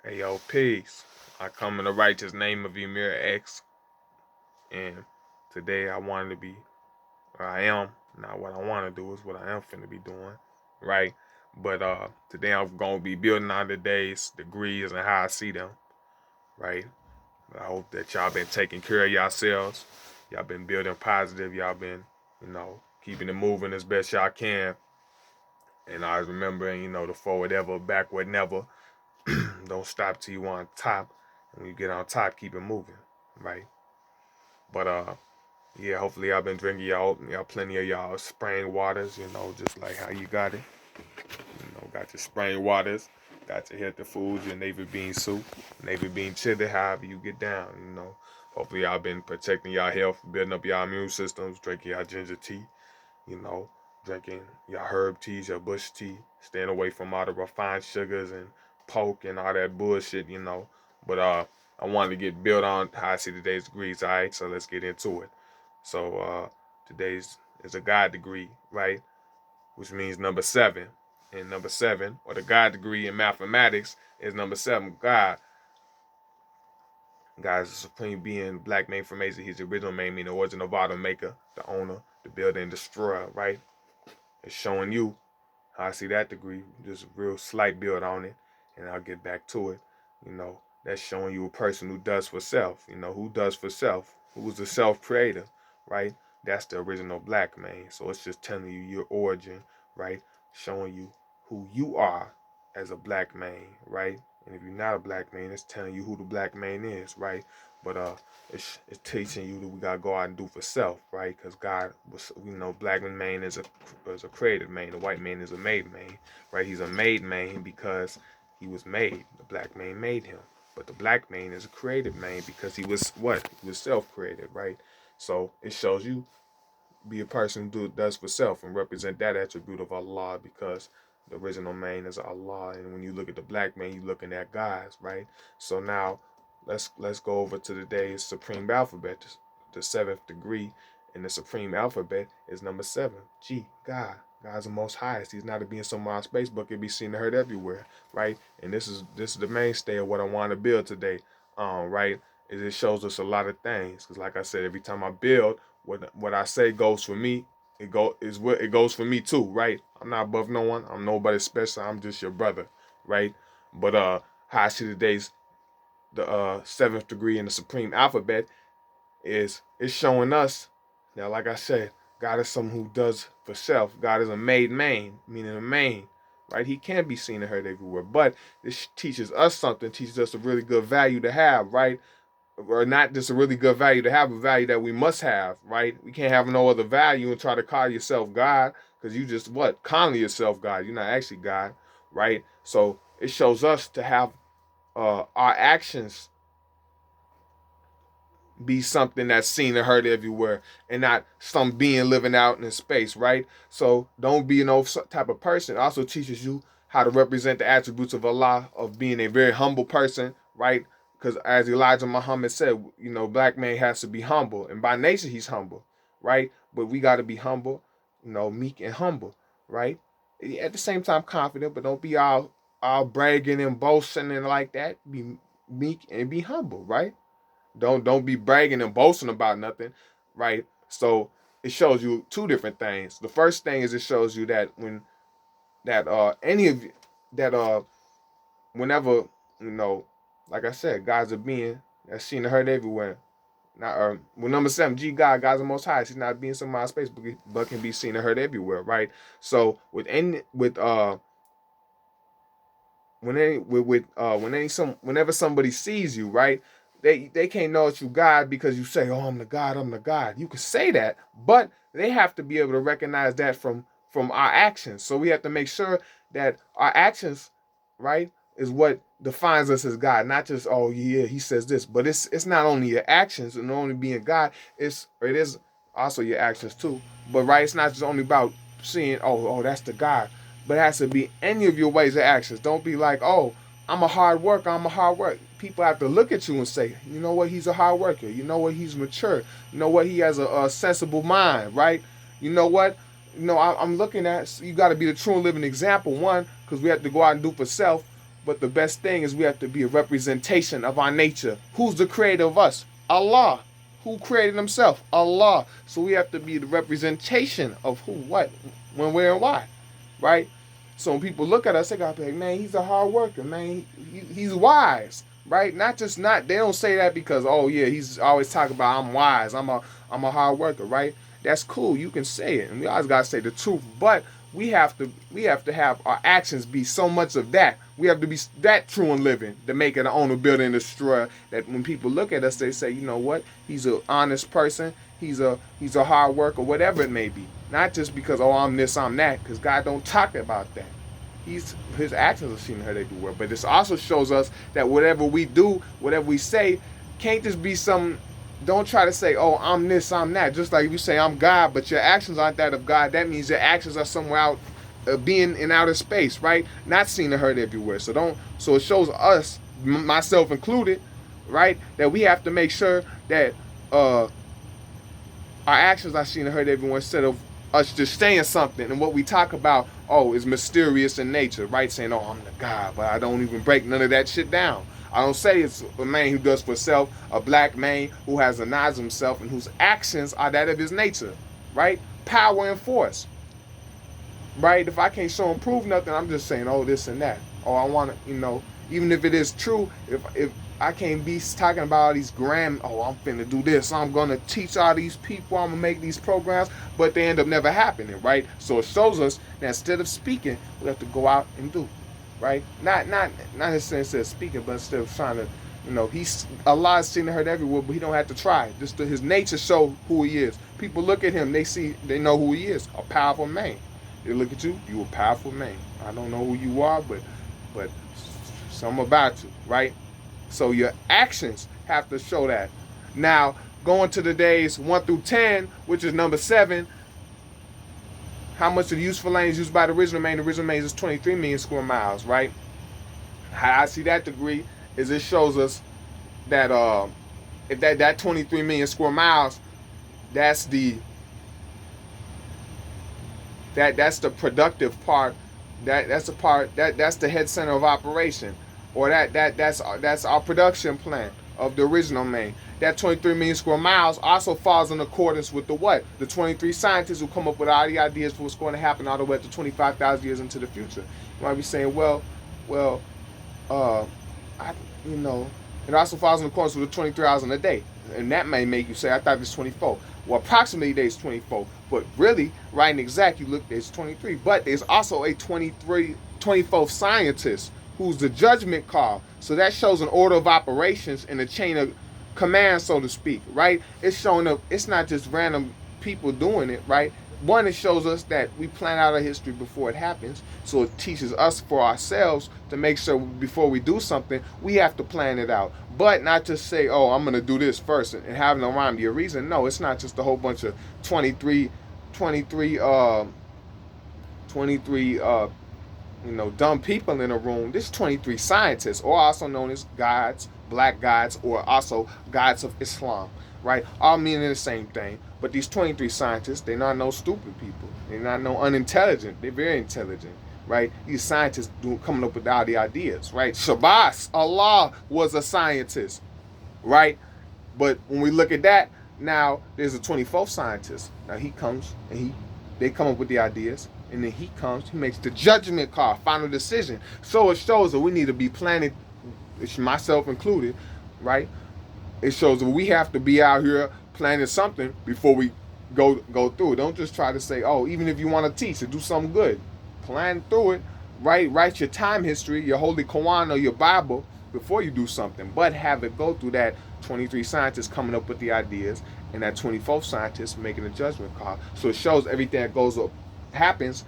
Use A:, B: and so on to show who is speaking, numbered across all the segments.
A: Hey yo, peace. I come in the righteous name of Emir X, and today I wanted to be where I am. Not what I want to do is what I am finna be doing, right? But today I'm gonna be building on today's degrees and how I see them, right? But I hope that y'all been taking care of yourselves. Y'all been building positive. Y'all been, keeping it moving as best y'all can. And I was remembering, the forward ever, backward never. Don't stop till you on top. And when you get on top, keep it moving, right? But yeah, hopefully y'all been drinking y'all plenty of y'all spring waters, just like how you got it. Got your spring waters, got your healthy foods, your navy bean soup, navy bean chili, however you get down. Hopefully y'all been protecting y'all health, building up y'all immune systems, drinking y'all ginger tea, you know, drinking your herb teas, your bush tea, staying away from all the refined sugars and pork and all that bullshit. But I wanted to get built on how I see today's degrees, alright? So let's get into it. So today's is a God degree, right? Which means number seven. And number seven, or the God degree in mathematics, is number seven. God is the supreme being, black main from Asia. He's the original main, meaning the origin of all, the maker, the owner, the builder, and destroyer, right? It's showing you how I see that degree, just a real slight build on it, and I'll get back to it. That's showing you a person who does for self. Who does for self? Who's the self creator, right? That's the original black man. So it's just telling you your origin, right? Showing you who you are as a black man, right? And if you're not a black man, it's telling you who the black man is, right? But it's teaching you that we gotta go out and do for self, right? Because God was, black man is a created man. The white man is a made man, right? He's a made man because he was made. The black man made him, but the black man is a created man because he was what? He was self-created, right? So it shows you be a person who does for self and represent that attribute of Allah, because the original man is Allah, and when you look at the black man, you're looking at God's, right? So now let's go over to today's supreme alphabet, the seventh degree in the supreme alphabet is number seven. G, God. God's the most highest. He's not a being somewhere in space, but can be seen and heard everywhere, right? And this is the mainstay of what I want to build today, right? Is it shows us a lot of things. Because like I said, every time I build, what I say goes for me. It goes for me too, right? I'm not above no one. I'm nobody special. I'm just your brother, right? But how I see today's the seventh degree in the supreme alphabet is it's showing us now. Like I said, God is someone who does for self. God is a made man, meaning a man, right? He can be seen and heard everywhere. But this teaches us something. Teaches us a really good value to have, right? Or not just a really good value to have, a value that we must have, right? We can't have no other value and try to call yourself God, because you just what? Calling yourself God. You're not actually God, right? So it shows us to have our actions be something that's seen and heard everywhere, and not some being living out in space, right? So don't be no type of person. It also teaches you how to represent the attributes of Allah, of being a very humble person, right? Because as Elijah Muhammad said, black man has to be humble, and by nature he's humble, right? But we got to be humble, meek and humble, right? At the same time confident, but don't be all bragging and boasting and like that. Be meek and be humble, right? Don't be bragging and boasting about nothing, right? So it shows you two different things. The first thing is it shows you that when that any of you that whenever like I said, God's a being that's seen and heard everywhere. Not with number seven, G, God's the most highest. He's not being somewhere in space, but can be seen and heard everywhere, right? So whenever somebody sees you, right, they can't know it's you God because you say, "Oh, I'm the God, I'm the God." You can say that, but they have to be able to recognize that from our actions. So we have to make sure that our actions, right, is what defines us as God, not just, "Oh yeah, he says this," but it's not only your actions and only being God. It is also your actions too. But right, it's not just only about seeing, "Oh, that's the God." But it has to be any of your ways of actions. Don't be like, "Oh, I'm a hard worker, I'm a hard worker." People have to look at you and say, "You know what, he's a hard worker. You know what, he's mature. You know what, he has a sensible mind, right? You know what, I'm looking at, so you got to be the true and living example, one, because we have to go out and do for self, But the best thing is we have to be a representation of our nature. Who's the creator of us? Allah. Who created himself? Allah. So we have to be the representation of who, what, when, where, and why. Right? So when people look at us, they gotta be like, man, he's a hard worker, man. He's wise. Right? They don't say that because, oh yeah, he's always talking about I'm wise. I'm a hard worker, right? That's cool. You can say it. And we always gotta say the truth. But we have to have our actions be so much of that. We have to be that true and living to make it an owner, builder, and destroyer. That when people look at us, they say, you know what? He's an honest person. He's a hard worker, whatever it may be. Not just because, oh, I'm this, I'm that, because God don't talk about that. His actions are seen and heard everywhere. But this also shows us that whatever we do, whatever we say, can't just be some. Don't try to say, oh, I'm this, I'm that. Just like if you say I'm God, but your actions aren't that of God, that means your actions are somewhere out, being in outer space, right? Not seen and heard everywhere. So it shows us, myself included, right, that we have to make sure that our actions are seen and heard everywhere instead of us just saying something. And what we talk about, oh, is mysterious in nature, right? Saying, oh, I'm the God, but I don't even break none of that shit down. I don't say it's a man who does for self, a black man who has a knowledge of himself and whose actions are that of his nature, right? Power and force, right? If I can't show and prove nothing, I'm just saying, oh, this and that. Oh, I want to, even if it is true, if I can't be talking about all these I'm finna do this, I'm going to teach all these people, I'm going to make these programs, but they end up never happening, right? So it shows us that instead of speaking, we have to go out and do. Right? Not in the sense of speaking, but instead of trying to, Allah is seen and heard everywhere, but he don't have to try. Just his nature show who he is. People look at him, they know who he is, a powerful man. They look at you a powerful man. I don't know who you are, but something about you, right? So your actions have to show that. Now, going to the days 1 through 10, which is number 7. How much of the useful land is used by the original main? The original main is 23 million square miles, right? How I see that degree is it shows us that if that 23 million square miles, that's the productive part. That's the part that's the head center of operation, or that's our production plan of the original main. That 23 million square miles also falls in accordance with the 23 scientists who come up with all the ideas for what's going to happen all the way up to 25,000 years into the future. You might be saying, it also falls in accordance with the 23 hours in a day. And that may make you say, I thought it was 24. Well, approximately there's 24. But really, right and exact, you look, there's 23. But there's also a 24th scientist who's the judgment call. So that shows an order of operations and a chain of command, so to speak, right? It's showing up. It's not just random people doing it, right? One, it shows us that we plan out our history before it happens. So it teaches us for ourselves to make sure before we do something, we have to plan it out. But not just say, oh, I'm going to do this first and have no rhyme or reason. No, it's not just a whole bunch of 23 dumb people in a room. There's 23 scientists, or also known as gods, black gods, or also gods of Islam, right? All meaning the same thing. But these 23 scientists, they're not no stupid people. They're not no unintelligent. They're very intelligent, right? These scientists coming up with all the ideas, right? Shabazz, Allah was a scientist, right? But when we look at that, now there's a 24th scientist. Now he comes and they come up with the ideas. And then he comes, he makes the judgment call, final decision. So it shows that we need to be planning, myself included, right? It shows that we have to be out here planning something before we go through it. Don't just try to say, oh, even if you want to teach or do something good, plan through it, right? Write your time history, your Holy Quran or your Bible before you do something, but have it go through that 23 scientists coming up with the ideas and that 24th scientist making a judgment call. So it shows everything that happens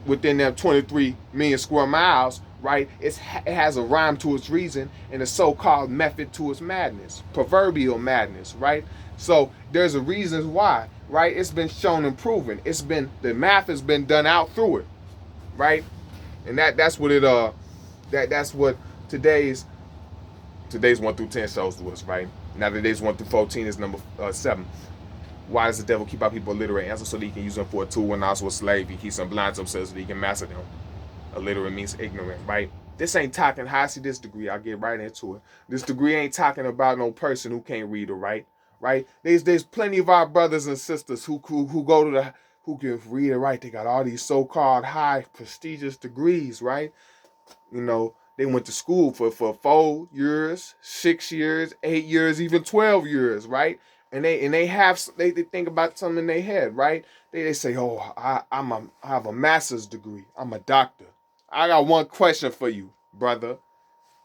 A: within them 23 million square miles, right? It has a rhyme to its reason and a so-called method to its madness, proverbial madness, right? So there's a reason why, right? It's been shown and proven. The math has been done out through it, right? And that's what today's 1 through 10 shows to us, right? Now today's 1 through 14 is number 7. Why does the devil keep our people illiterate? Answer: so that he can use them for a tool and also a slave. He keeps them blind to himself so that he can master them. Illiterate means ignorant, right? This ain't talking, how I see this degree, I'll get right into it. This degree ain't talking about no person who can't read or write, right? There's plenty of our brothers and sisters who go to the, who can read and write. They got all these so-called high prestigious degrees, right? You know, they went to school for 4 years, 6 years, 8 years, even 12 years, right? And they think about something in their head, right? They say, oh, I have a master's degree. I'm a doctor. I got one question for you, brother,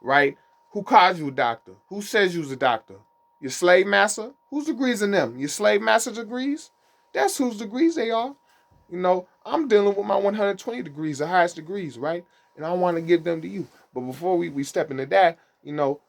A: right? Who calls you a doctor? Who says you's a doctor? Your slave master? Whose degrees in them? Your slave master degrees? That's whose degrees they are. You know, I'm dealing with my 120 degrees, the highest degrees, right? And I want to give them to you. But before we step into that, you know,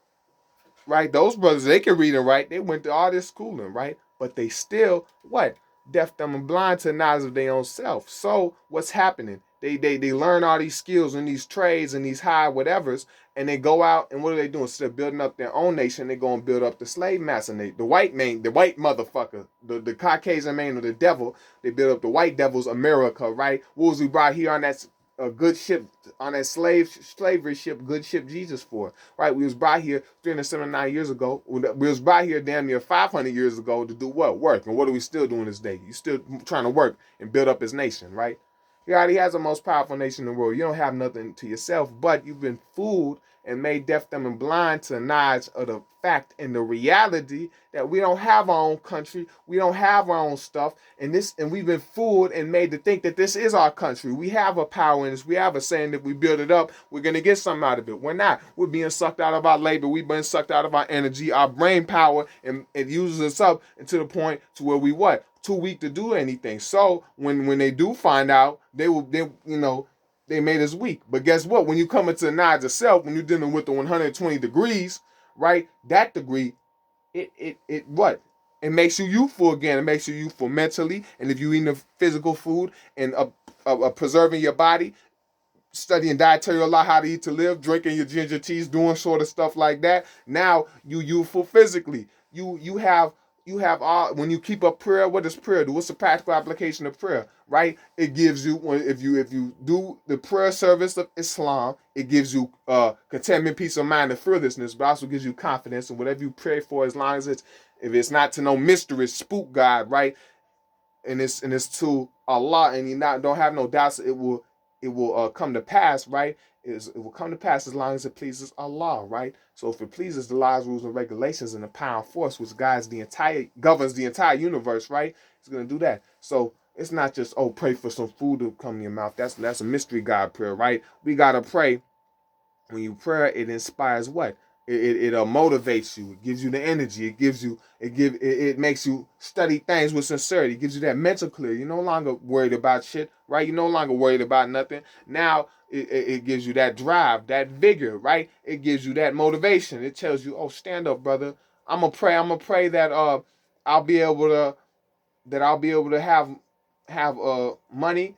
A: right? Those brothers, they can read and write. They went to all this schooling, right? But they still, what? Deaf, dumb, and blind to the knowledge of their own self. So what's happening? They learn all these skills and these trades and these high whatevers, and they go out and what are they doing? Instead of building up their own nation, they go and build up the slave master. And the white man, the white motherfucker, the Caucasian man or the devil, they build up the white devil's America, right? What was we brought here on that a good ship, on that slavery ship, good ship Jesus for, right? We was brought here 379 years ago. We was brought here damn near 500 years ago to do what? Work. And what are we still doing this day? You still trying to work and build up his nation, right? He already has the most powerful nation in the world. You don't have nothing to yourself, but you've been fooled and made deaf, dumb, and blind to the knowledge of the fact and the reality that we don't have our own country, we don't have our own stuff, and we've been fooled and made to think that this is our country. We have a power in this. We have a saying that if we build it up, we're gonna get something out of it. We're not. We're being sucked out of our labor. We've been sucked out of our energy, our brain power, and it uses us up to the point to where we what? Too weak to do anything. So when they do find out, they they made us weak. But guess what? When you come into the knowledge of self, when you're dealing with the 120 degrees, right? That degree, it what? It makes you youthful again. It makes you youthful mentally. And if you eating the physical food and preserving your body, studying dietary law, how to eat to live, drinking your ginger teas, doing sort of stuff like that. Now you youthful physically. You have all when you keep up prayer. What does prayer do? What's the practical application of prayer? Right? It gives you if you do the prayer service of Islam, it gives you contentment, peace of mind, and fearlessness, but also gives you confidence in whatever you pray for, as long as it's if it's not to no mystery, spook God, right? And it's to Allah, and you not don't have no doubts it will come to pass, right? It will come to pass as long as it pleases Allah, right? So if it pleases the laws, rules, and regulations and the power and force which governs the entire universe, right? It's gonna do that. So it's not just pray for some food to come in your mouth. That's a mystery God prayer, right? We gotta pray. When you pray, it inspires what? It motivates you. It gives you the energy. It makes you study things with sincerity. It gives you that mental clarity. You're no longer worried about shit, right? You're no longer worried about nothing. Now it gives you that drive, that vigor, right? It gives you that motivation. It tells you, stand up, brother. I'm gonna pray. I'm gonna pray that I'll be able to have money,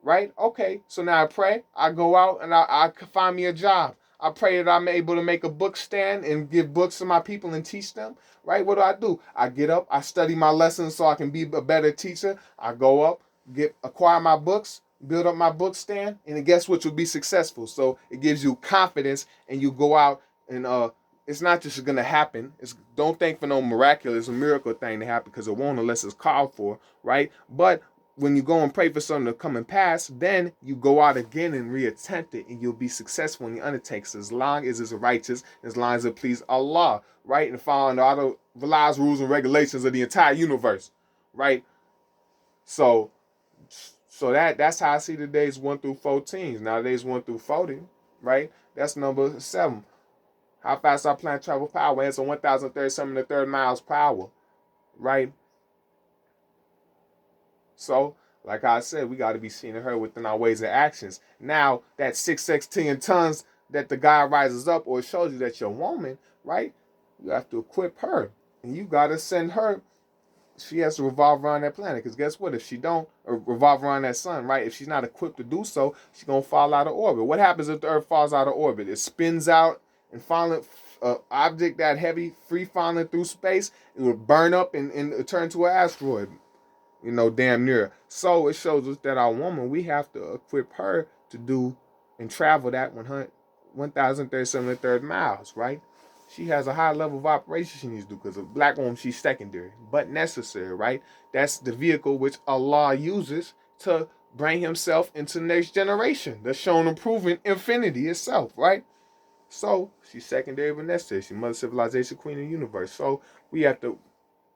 A: right? Okay, so now I pray. I go out and I find me a job. I pray that I'm able to make a book stand and give books to my people and teach them, right? What do? I get up, I study my lessons so I can be a better teacher. I go up, acquire my books, build up my book stand, and guess what? You'll be successful. So it gives you confidence, and you go out and it's not just gonna happen. Don't think for no miraculous or miracle thing to happen, because it won't unless it's called for, right? But when you go and pray for something to come and pass, then you go out again and reattempt it, and you'll be successful in the undertakes, as long as it's righteous, as long as it pleases Allah, right? And following all the laws, rules, and regulations of the entire universe, right? So, that's how I see the days 1 through 14. Nowadays 1 through 40, right? That's number 7. How fast our planet travel power? It's on 1,037 to 30 miles per hour, right? So, like I said, we got to be seen and heard within our ways and actions. Now, that 6 tons that the guy rises up, or shows you that you're a woman, right? You have to equip her. And you got to send her. She has to revolve around that planet. Because guess what? If she don't, or revolve around that sun, right? If she's not equipped to do so, she's going to fall out of orbit. What happens if the Earth falls out of orbit? It spins out and falling. Object that heavy, free falling through space, it will burn up and turn to an asteroid. Damn near. So it shows us that our woman, we have to equip her to do and travel that 1,037 third miles, right? She has a high level of operation she needs to do because a black woman, she's secondary, but necessary, right? That's the vehicle which Allah uses to bring himself into the next generation. That's shown in proving infinity itself, right? So she's secondary but necessary. She's mother civilization, queen of the universe. So we have to,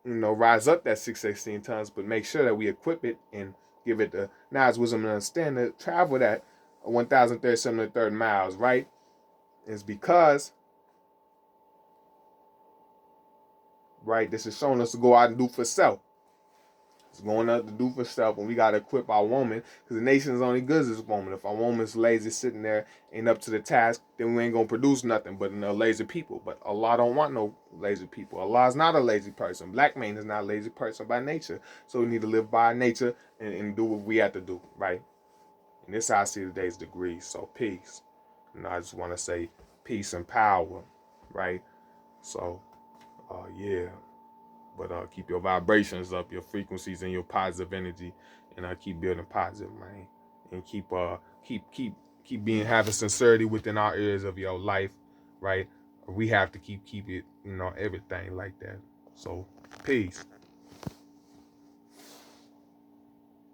A: rise up that 616 tons, but make sure that we equip it and give it the knowledge, wisdom, and understanding to travel that 1,037 third miles, right? Is because, right, this is showing us to go out and do for self. It's going out to do for self, and we got to equip our woman because the nation is only good as this woman. If our woman's lazy sitting there, ain't up to the task, then we ain't going to produce nothing but lazy people. But Allah don't want no lazy people. Allah is not a lazy person. Black man is not a lazy person by nature. So we need to live by nature and do what we have to do, right? And this is how I see today's degrees. So peace. I just want to say peace and power, right? So, yeah. But keep your vibrations up, your frequencies, and your positive energy, and keep building positive, man. And keep being having sincerity within our areas of your life, right? We have to keep it, everything like that. So, peace.